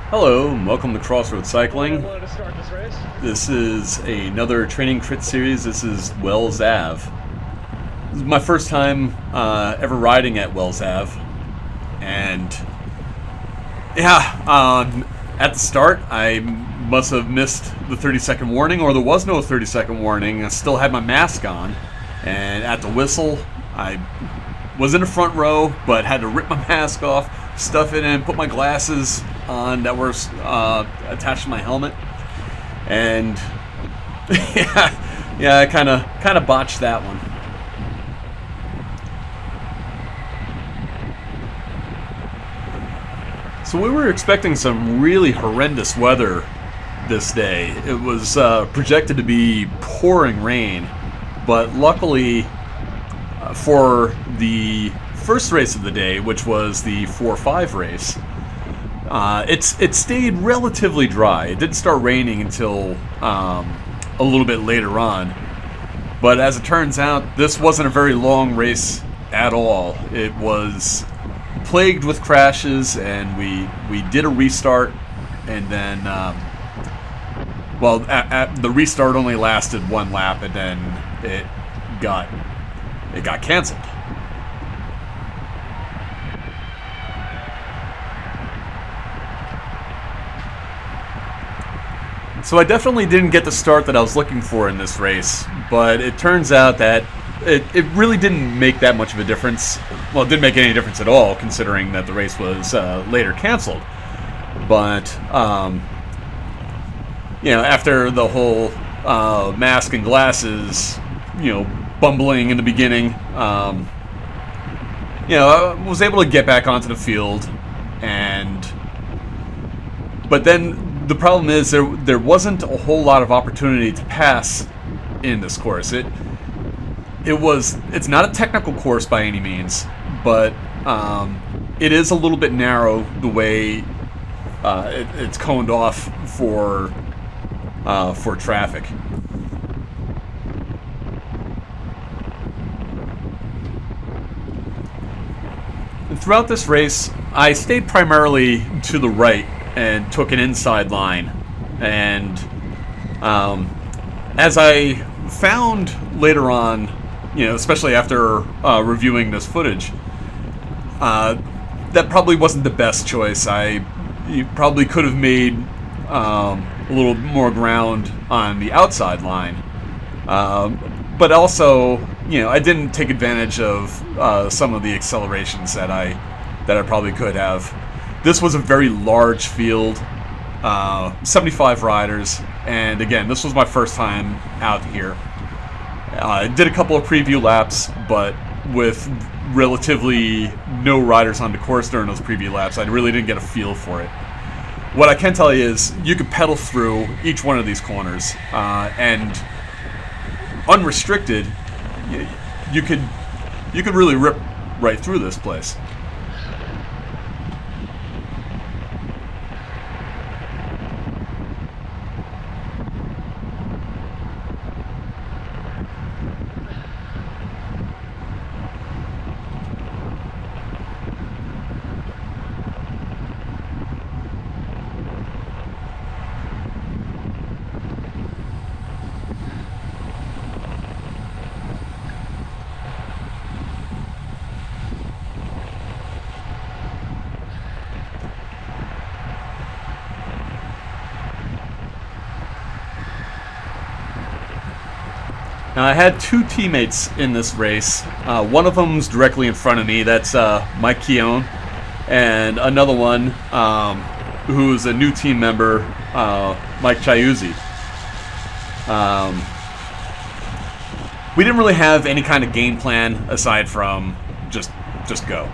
Hello, and welcome to Crossroads Cycling. This is another training crit series. This is Wells Ave. This is my first time ever riding at Wells Ave. And yeah, at the start I must have missed the 30-second warning, or there was no 30-second warning. I still had my mask on. And at the whistle, I was in the front row, but had to rip my mask off, stuff it in, put my glasses on that were attached to my helmet, and yeah, I kind of botched that one. So we were expecting some really horrendous weather this day. It was projected to be pouring rain, but luckily for the first race of the day, which was the 4-5 race, it stayed relatively dry. It didn't start raining until a little bit later on. But as it turns out, this wasn't a very long race at all. It was plagued with crashes, and we did a restart, and then the restart only lasted one lap, and then it got canceled. So I definitely didn't get the start that I was looking for in this race, but it turns out that it really didn't make that much of a difference. Well, it didn't make any difference at all, considering that the race was later canceled. But after the whole mask and glasses, bumbling in the beginning, I was able to get back onto the field, but then the problem is there wasn't a whole lot of opportunity to pass in this course. It's not a technical course by any means, but it is a little bit narrow the way it's coned off for traffic. And throughout this race, I stayed primarily to the right and took an inside line. And as I found later on, especially after reviewing this footage, that probably wasn't the best choice. You probably could have made a little more ground on the outside line. But also, I didn't take advantage of some of the accelerations that I probably could have. This was a very large field, 75 riders, and again, this was my first time out here. I did a couple of preview laps, but with relatively no riders on the course during those preview laps, I really didn't get a feel for it. What I can tell you is you could pedal through each one of these corners, and unrestricted, you could really rip right through this place. Now, I had two teammates in this race. One of them's directly in front of me. That's Mike Keown. And another one, who's a new team member, Mike Chiuzzi. We didn't really have any kind of game plan aside from just go.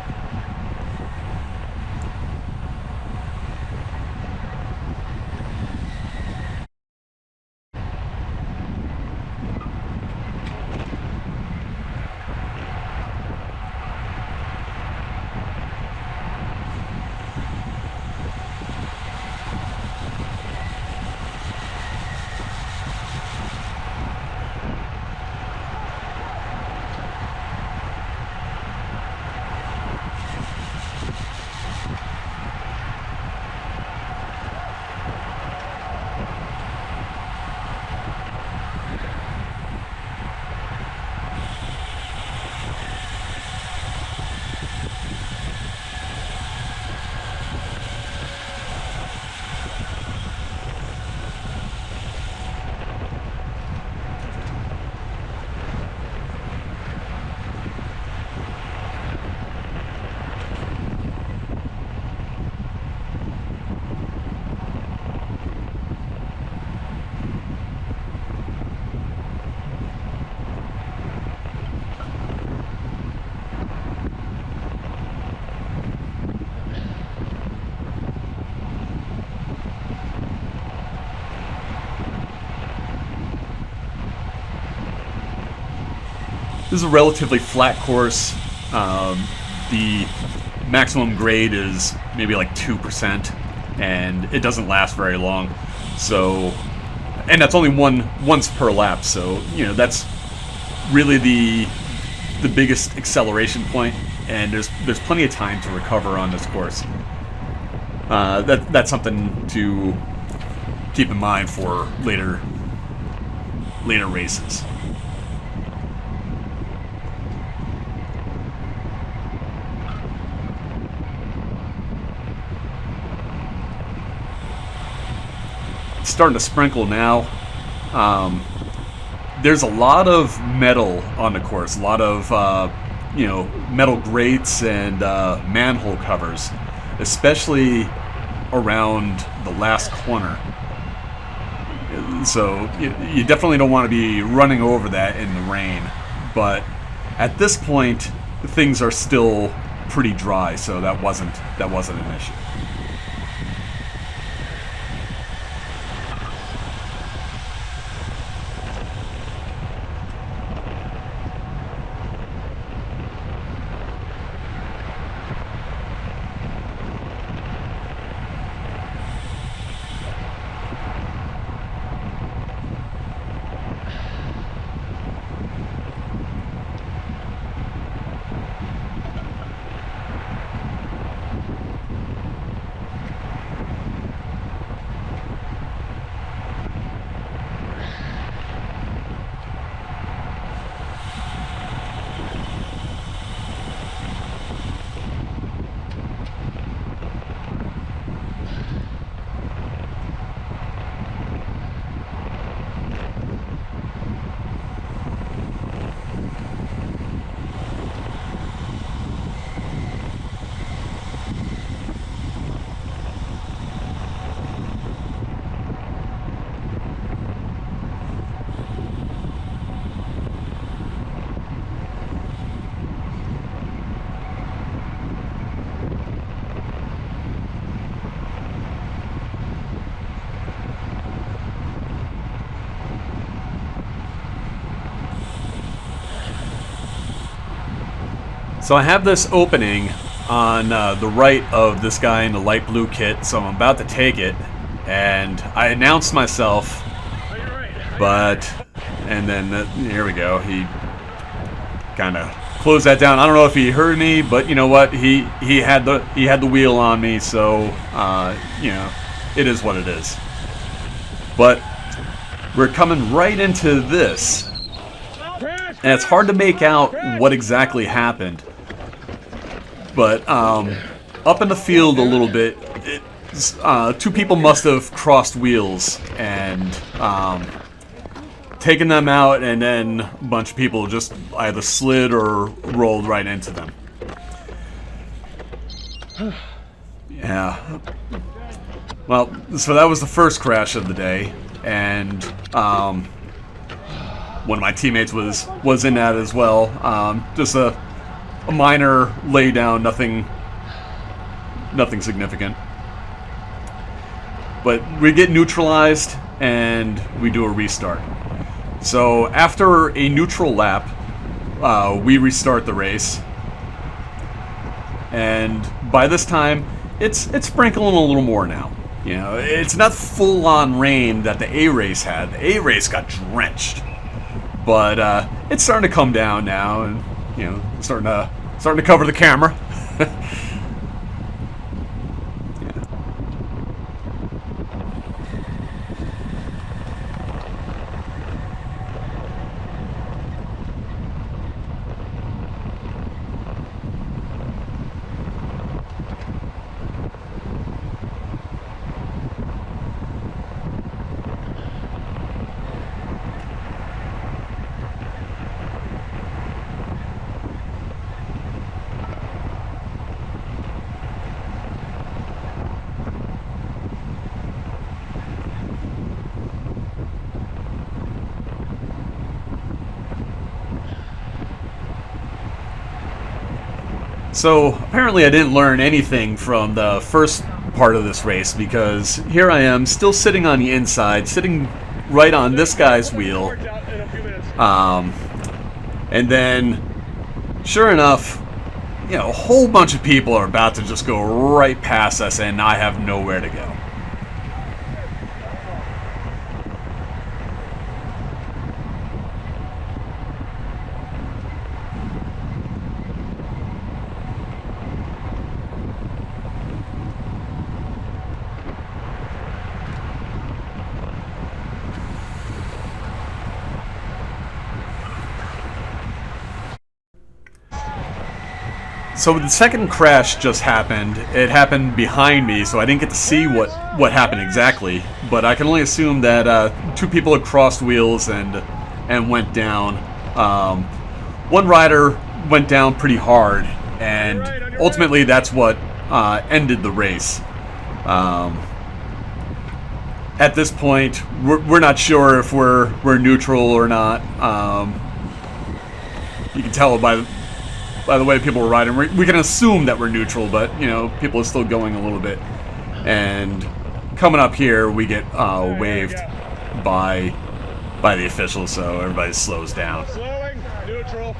this is a relatively flat course. The maximum grade is maybe like 2%, and it doesn't last very long. So, and that's only once per lap. So, you know, that's really the biggest acceleration point, and there's plenty of time to recover on this course. That's something to keep in mind for later races. It's starting to sprinkle now. There's a lot of metal on the course, a lot of metal grates and manhole covers, especially around the last corner. So you definitely don't want to be running over that in the rain. But at this point, things are still pretty dry, so that wasn't an issue. So I have this opening on the right of this guy in the light blue kit, so I'm about to take it, and I announced myself, and then here we go, he kind of closed that down. I don't know if he heard me, but you know what, he had the wheel on me, so it is what it is. But we're coming right into this, and it's hard to make out what exactly happened. But up in the field a little bit, two people must have crossed wheels and taken them out, and then a bunch of people just either slid or rolled right into them. Yeah. Well, so that was the first crash of the day, and one of my teammates was in that as well. Just a minor laydown, nothing significant. But we get neutralized and we do a restart. So after a neutral lap, we restart the race. And by this time, it's sprinkling a little more now. You know, it's not full-on rain that the A race had. The A race got drenched. But it's starting to come down now, and starting to cover the camera. So apparently I didn't learn anything from the first part of this race, because here I am still sitting on the inside, sitting right on this guy's wheel, And then, sure enough, a whole bunch of people are about to just go right past us, and I have nowhere to go. So the second crash just happened. It happened behind me, so I didn't get to see what happened exactly. But I can only assume that two people had crossed wheels and went down. One rider went down pretty hard, and ultimately that's what ended the race. At this point, we're not sure if we're neutral or not. You can tell by the way people were riding. We can assume that we're neutral, but people are still going a little bit. And coming up here, we get waved by the officials, so everybody slows down. Slowing, neutral.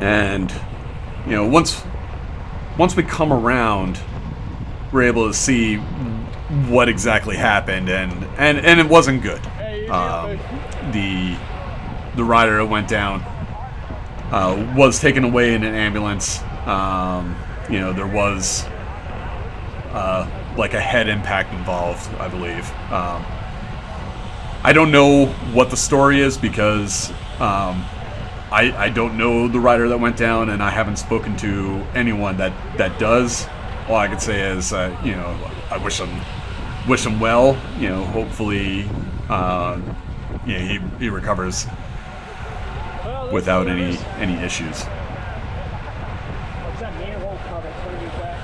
And once we come around, we're able to see what exactly happened, and it wasn't good. The rider that went down was taken away in an ambulance. There was like a head impact involved, I believe. I don't know what the story is because I don't know the rider that went down, and I haven't spoken to anyone that does. All I can say is, I wish him well. Hopefully, he recovers without any issues. What's that manhole cover? It's gonna be back.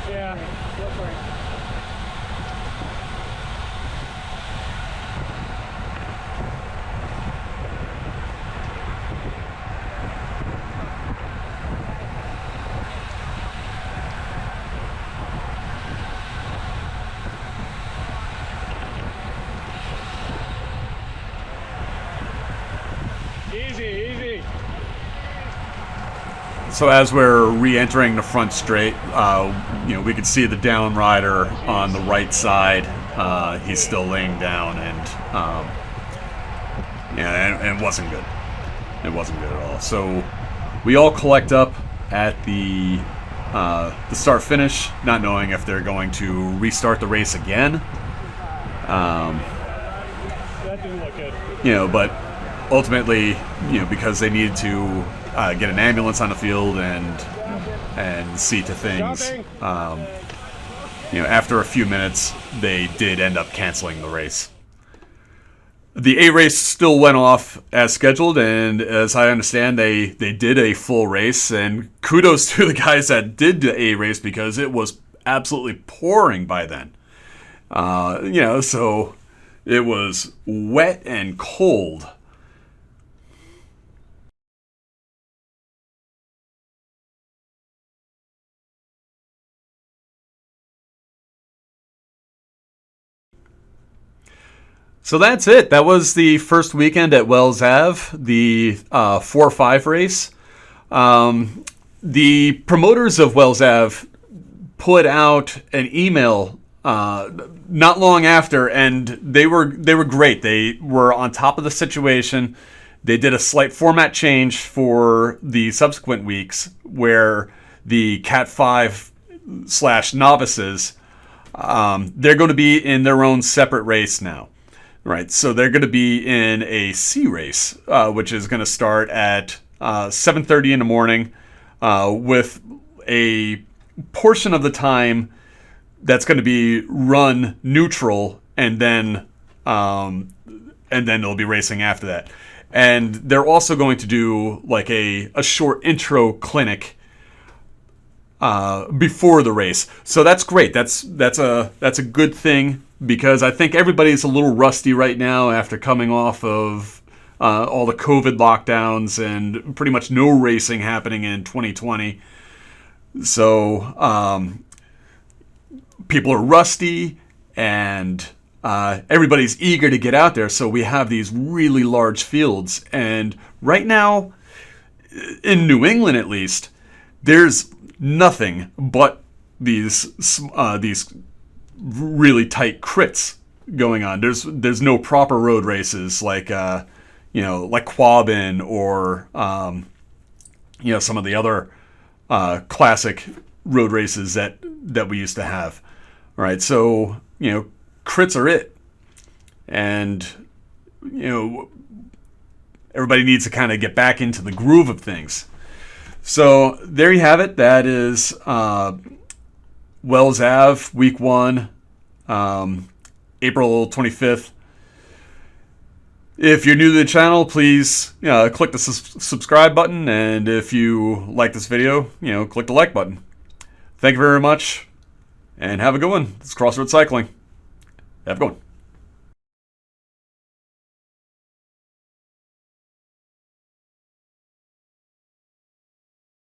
Yeah. Easy. So as we're re-entering the front straight, we could see the down rider on the right side. He's still laying down, and it wasn't good. It wasn't good at all. So we all collect up at the start finish, not knowing if they're going to restart the race again. That didn't look good. But ultimately, because they needed to get an ambulance on the field and see to things. After a few minutes, they did end up canceling the race. The A race still went off as scheduled, and as I understand, they did a full race. And kudos to the guys that did the A race because it was absolutely pouring by then. So it was wet and cold. So that's it. That was the first weekend at Wells Ave, the 4-5 race. The promoters of Wells Ave put out an email not long after, and they were great. They were on top of the situation. They did a slight format change for the subsequent weeks, where the Cat 5/novices, they're going to be in their own separate race now. Right, so they're going to be in a C race, which is going to start at 7:30 in the morning, with a portion of the time that's going to be run neutral, and then they'll be racing after that. And they're also going to do like a short intro clinic before the race. So that's great. That's a good thing, because I think everybody's a little rusty right now after coming off of all the COVID lockdowns and pretty much no racing happening in 2020. So people are rusty, and everybody's eager to get out there. So we have these really large fields, and Right now, in New England at least, there's nothing but these really tight crits going on. There's no proper road races like like Quabbin or some of the other classic road races that we used to have. All right, so crits are it, and everybody needs to kind of get back into the groove of things. So there you have it. That is Wells Ave Week 1, April 25th. If you're new to the channel, please click the subscribe button, and if you like this video, click the like button. Thank you very much, and have a good one. It's Crossroad Cycling. Have a good one.